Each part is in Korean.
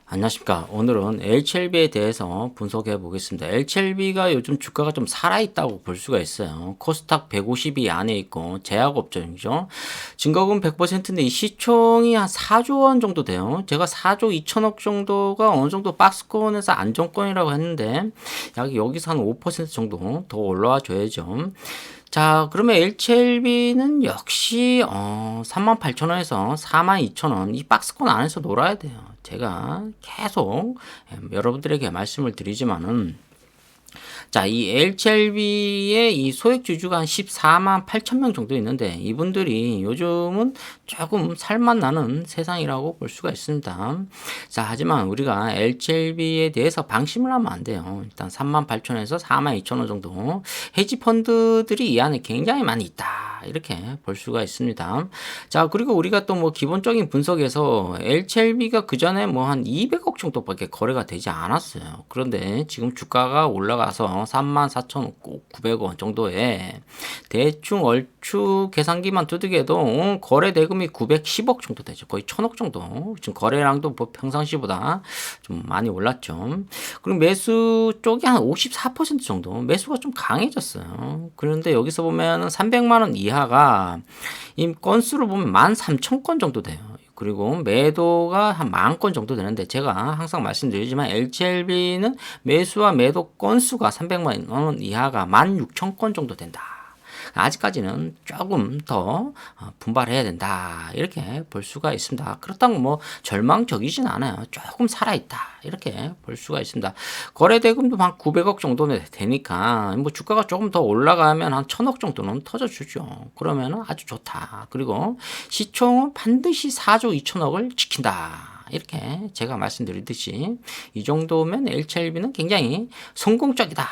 안녕하십니까. 오늘은 HLB에 대해서 분석해 보겠습니다. HLB가 요즘 주가가 좀 살아있다고 볼 수가 있어요. 코스닥 150이 안에 있고 제약업종이죠. 증거금 100%인데 이 시총이 한 4조 원 정도 돼요. 제가 4조 2천억 정도가 어느 정도 박스권에서 안정권이라고 했는데 약 여기서 한 5% 정도 더 올라와 줘야죠. 자, 그러면 HLB는 역시 38,000원에서 42,000원 이 박스권 안에서 놀아야 돼요. 제가 계속 여러분들에게 말씀을 드리지만은 자, 이 HLB의 이 소액 주주가 한 14만 8천 명 정도 있는데 이분들이 요즘은 조금 살맛 나는 세상이라고 볼 수가 있습니다. 자, 하지만 우리가 HLB에 대해서 방심을 하면 안 돼요. 일단 3만 8천에서 4만 2천 원 정도 헤지 펀드들이 이 안에 굉장히 많이 있다. 이렇게 볼 수가 있습니다. 자, 그리고 우리가 또 뭐 기본적인 분석에서 HLB가 그 전에 뭐 한 200억 정도밖에 거래가 되지 않았어요. 그런데 지금 주가가 올라가서 34,900원 정도에 대충 얼추 계산기만 두들겨도 거래 대금이 910억 정도 되죠. 거의 1000억 정도. 지금 거래량도 뭐 평상시보다 좀 많이 올랐죠. 그리고 매수 쪽이 한 54% 정도. 매수가 좀 강해졌어요. 그런데 여기서 보면은 300만 원 이하가 이 건수를 보면 13,000건 정도 돼요. 그리고 매도가 한 10,000건 정도 되는데 제가 항상 말씀드리지만 HLB는 매수와 매도 건수가 300만 원 이하가 16,000건 정도 된다. 아직까지는 조금 더 분발해야 된다. 이렇게 볼 수가 있습니다. 그렇다고 뭐 절망적이진 않아요. 조금 살아있다. 이렇게 볼 수가 있습니다. 거래 대금도 한 900억 정도 되니까 뭐 주가가 조금 더 올라가면 한 1,000억 정도는 터져주죠. 그러면 아주 좋다. 그리고 시총은 반드시 4조 2천억을 지킨다. 이렇게 제가 말씀드리듯이 이 정도면 HLB는 굉장히 성공적이다.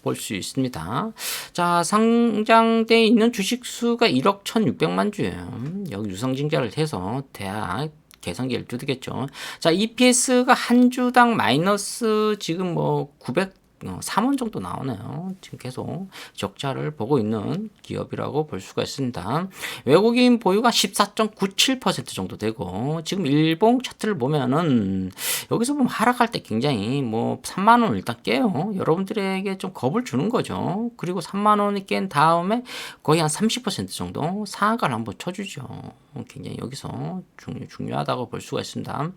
볼 수 있습니다. 자, 상장돼 있는 주식 수가 1억 1,600만 주예요. 여기 유상증자를 해서 대략 계산기를 두드겠죠. 자, EPS가 한 주당 마이너스 지금 뭐 903원 정도 나오네요. 지금 계속 적자를 보고 있는 기업이라고 볼 수가 있습니다. 외국인 보유가 14.97% 정도 되고 지금 일봉 차트를 보면은 여기서 보면 하락할 때 굉장히 뭐 3만 원을 일단 깨요. 여러분들에게 좀 겁을 주는 거죠. 그리고 3만 원이 깬 다음에 거의 한 30% 정도 상한가를 한번 쳐주죠. 굉장히 여기서 중요하다고 볼 수가 있습니다.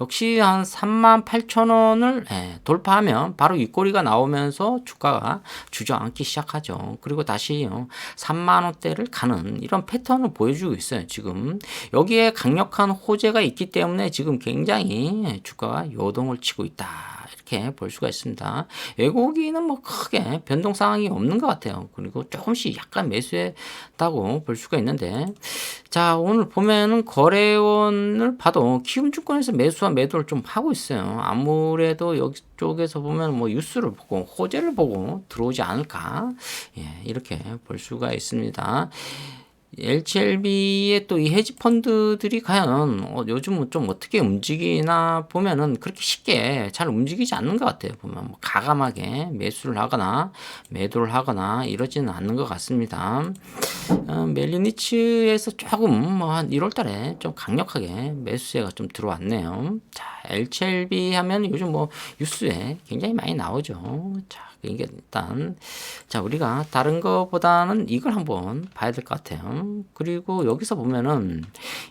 역시 한 3만 8천 원을 돌파하면 바로 윗꼬리가 나오면서 주가가 주저앉기 시작하죠. 그리고 다시 3만 원대를 가는 이런 패턴을 보여주고 있어요. 지금 여기에 강력한 호재가 있기 때문에 지금 굉장히 주가가 요동을 치고 있다. 이렇게 볼 수가 있습니다. 외국인은 뭐 크게 변동 상황이 없는 것 같아요. 그리고 조금씩 약간 매수했다고 볼 수가 있는데 자, 오늘 보면은 거래원을 봐도 키움증권에서 매수와 매도를 좀 하고 있어요. 아무래도 여기 쪽에서 보면 뭐 뉴스를 보고 호재를 보고 들어오지 않을까 이렇게 볼 수가 있습니다. HLB의 또 이 헤지 펀드들이 과연 요즘은 좀 어떻게 움직이나 보면은 그렇게 쉽게 잘 움직이지 않는 것 같아요. 보면 뭐 가감하게 매수를 하거나 매도를 하거나 이러지는 않는 것 같습니다. 멜리니츠에서 조금 뭐 한 1월 달에 좀 강력하게 매수세가 좀 들어왔네요. 자, HLB 하면 요즘 뭐 뉴스에 굉장히 많이 나오죠. 자, 이게 일단 자, 우리가 다른 거보다는 이걸 한번 봐야 될 것 같아요. 그리고 여기서 보면은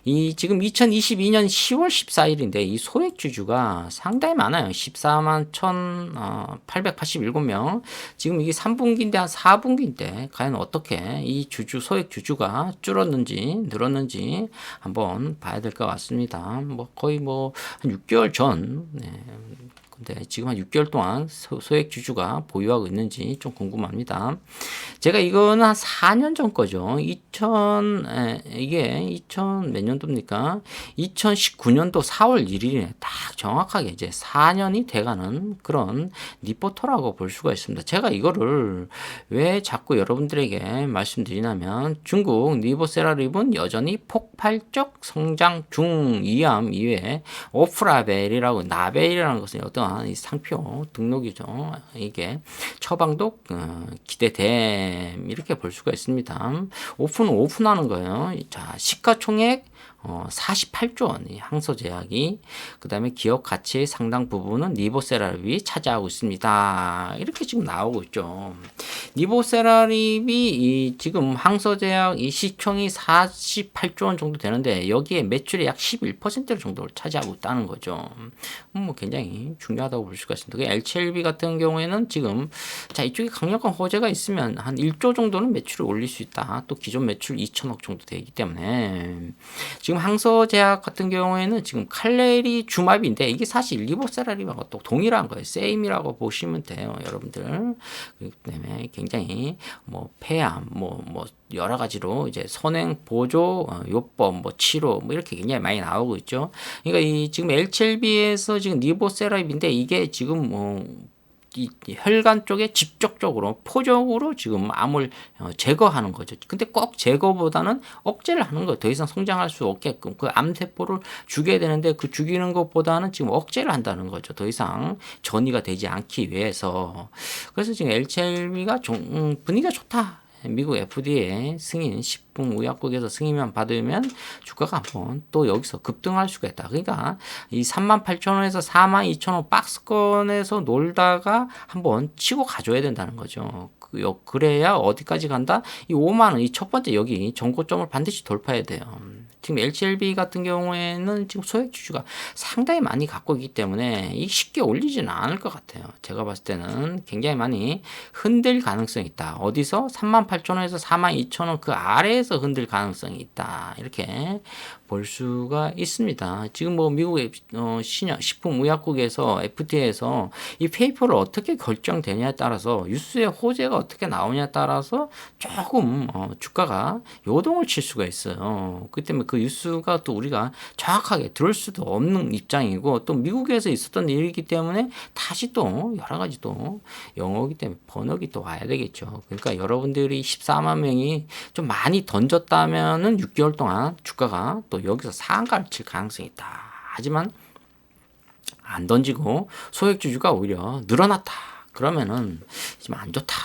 이 지금 2022년 10월 14일인데 이 소액 주주가 상당히 많아요. 14만 1,887명. 지금 이게 3분기인데 한 4분기인데 과연 어떻게 이 소액 주주가 줄었는지 늘었는지 한번 봐야 될 것 같습니다. 뭐 거의 뭐 한 6개월 전 근데 지금 한 6개월 동안 소액 주주가 보유하고 있는지 좀 궁금합니다. 제가 이거는 한 4년 전 거죠. 이게 2000 몇 년도입니까? 2019년도 4월 1일에 딱 정확하게 이제 4년이 돼가는 그런 리포터라고 볼 수가 있습니다. 제가 이거를 왜 자꾸 여러분들에게 말씀드리냐면 중국 니보세라립은 여전히 폭발적 성장 중이함 이외에 오프라벨이라고 나벨이라는 것은 어떤 이 상표 등록이죠. 이게 처방도 기대됨 이렇게 볼 수가 있습니다. 오픈은 오픈하는 거예요. 자, 시가총액 48조 원, 이 항소제약이. 그 다음에 기업 가치의 상당 부분은 니보세라립이 차지하고 있습니다. 이렇게 지금 나오고 있죠. 니보세라립이 이 지금 항소제약 이 시총이 48조 원 정도 되는데 여기에 매출의 약 11% 정도를 차지하고 있다는 거죠. 뭐 굉장히 중요하다고 볼 수가 있습니다. LCLB 같은 경우에는 지금 자 이쪽에 강력한 호재가 있으면 한 1조 정도는 매출을 올릴 수 있다. 또 기존 매출 2천억 정도 되기 때문에 지금 항소제약 같은 경우에는 지금 칼레리 주마비인데 이게 사실 리보세라립하고 또 동일한 거예요. 세임이라고 보시면 돼요, 여러분들. 그렇기 때문에 굉장히 뭐 폐암, 뭐 여러 가지로 이제 선행 보조, 요법, 뭐 치료, 뭐 이렇게 굉장히 많이 나오고 있죠. 그러니까 이 지금 LCLB에서 지금 리보세라립인데 이게 지금 이 혈관 쪽에 직접적으로 포적으로 지금 암을 제거하는 거죠. 근데 꼭 제거보다는 억제를 하는 거예요. 더 이상 성장할 수 없게끔 그 암세포를 죽여야 되는데 그 죽이는 것보다는 지금 억제를 한다는 거죠. 더 이상 전이가 되지 않기 위해서. 그래서 지금 LCLB가 분위기가 좋다. 미국 FDA 승인 식품의약국에서 승인만 받으면 주가가 한번 또 여기서 급등할 수가 있다. 그러니까 이 38,000원에서 42,000원 박스권에서 놀다가 한번 치고 가줘야 된다는 거죠. 그래야 어디까지 간다? 이 5만 원, 이 첫 번째 여기 전고점을 반드시 돌파해야 돼요. 지금 LCLB 같은 경우에는 지금 소액 주주가 상당히 많이 갖고 있기 때문에 이 쉽게 올리지는 않을 것 같아요. 제가 봤을 때는 굉장히 많이 흔들 가능성이 있다. 어디서 38,000원에서 42,000원 그 아래에서 흔들 가능성이 있다. 이렇게 볼 수가 있습니다. 지금 뭐 미국의 식품의약국에서 FDA에서 이 페이퍼를 어떻게 결정되냐에 따라서 뉴스의 호재가 어떻게 나오냐에 따라서 조금 주가가 요동을 칠 수가 있어요. 그렇기 때문에 그 뉴스가 또 우리가 정확하게 들을 수도 없는 입장이고 또 미국에서 있었던 일이기 때문에 다시 또 여러 가지 또 영어이기 때문에 번역이 또 와야 되겠죠. 그러니까 여러분들이 14만 명이 좀 많이 던졌다면은 6개월 동안 주가가 또 여기서 상한가를 칠 가능성이 있다. 하지만 안 던지고 소액주주가 오히려 늘어났다. 그러면은 지금 안 좋다.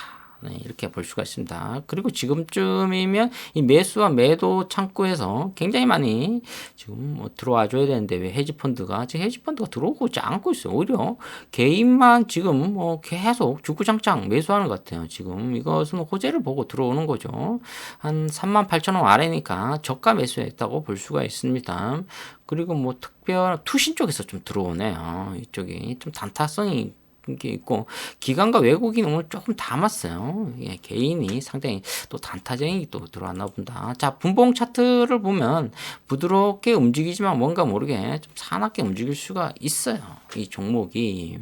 네, 이렇게 볼 수가 있습니다. 그리고 지금쯤이면 이 매수와 매도 창구에서 굉장히 많이 지금 뭐 들어와 줘야 되는데 왜 헤지펀드가 지금 헤지펀드가 들어오지 않고 있어요. 오히려 개인만 지금 뭐 계속 주구장창 매수하는 것 같아요. 지금 이것은 호재를 보고 들어오는 거죠. 한 38,000원 아래니까 저가 매수했다고 볼 수가 있습니다. 그리고 뭐 특별 투신 쪽에서 좀 들어오네요. 이쪽이 좀 단타성이 게 있고 기관과 외국인 오늘 조금 담았어요. 예, 개인이 상당히 또 단타적인 또 들어왔나 본다. 자, 분봉 차트를 보면 부드럽게 움직이지만 뭔가 모르게 좀 사납게 움직일 수가 있어요. 이 종목이.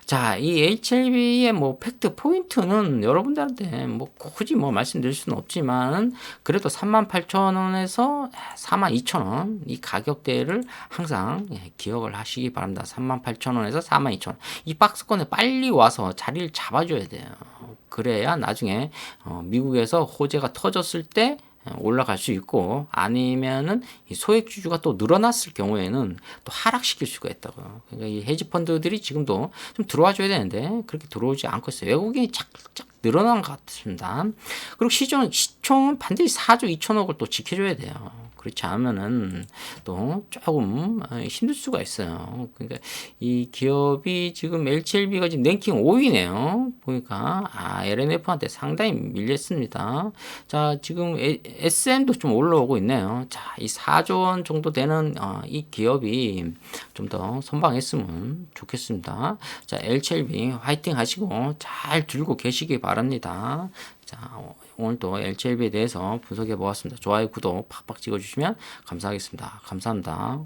자, 이 HLB의 뭐 팩트 포인트는 여러분들한테 뭐 굳이 뭐 말씀드릴 수는 없지만 그래도 38,000원에서 42,000원 이 가격대를 항상 기억을 하시기 바랍니다. 38,000원에서 42,000원 이 박스권에 빨리 와서 자리를 잡아줘야 돼요. 그래야 나중에 미국에서 호재가 터졌을 때 올라갈 수 있고 아니면은 이 소액 주주가 또 늘어났을 경우에는 또 하락시킬 수가 있다고요. 그러니까 이 헤지 펀드들이 지금도 좀 들어와 줘야 되는데 그렇게 들어오지 않고 있어요. 외국인이 착착 늘어난 것 같습니다. 그리고 시총은 반드시 4조 2천억을 또 지켜줘야 돼요. 그렇지 않으면은 또 조금 힘들 수가 있어요. 그러니까 이 기업이 지금 LCLB가 지금 랭킹 5위네요. 보니까 LNF한테 상당히 밀렸습니다. 자, 지금 SM도 좀 올라오고 있네요. 자, 이 4조 원 정도 되는 이 기업이 좀 더 선방했으면 좋겠습니다. 자, LCLB 화이팅 하시고 잘 들고 계시기 바랍니다. 자, 오늘도 LCLB에 대해서 분석해 보았습니다. 좋아요, 구독 팍팍 찍어주시면 감사하겠습니다. 감사합니다.